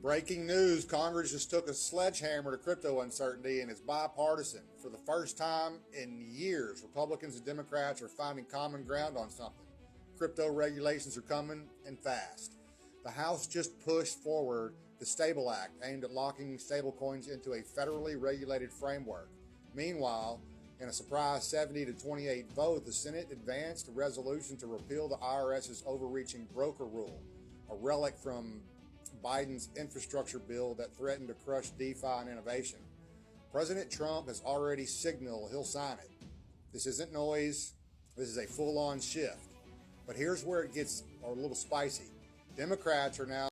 Breaking news, Congress just took a sledgehammer to crypto uncertainty and it's bipartisan. For the first time in years, Republicans and Democrats are finding common ground on something. Crypto regulations are coming and fast. The House just pushed forward the Stable Act aimed at locking stablecoins into a federally regulated framework. Meanwhile, in a surprise 70 to 28 vote, the Senate advanced a resolution to repeal the IRS's overreaching broker rule, a relic from Biden's infrastructure bill that threatened to crush DeFi and innovation. President Trump has already signaled he'll sign it. This isn't noise. This is a full-on shift. But here's where it gets a little spicy. Democrats are now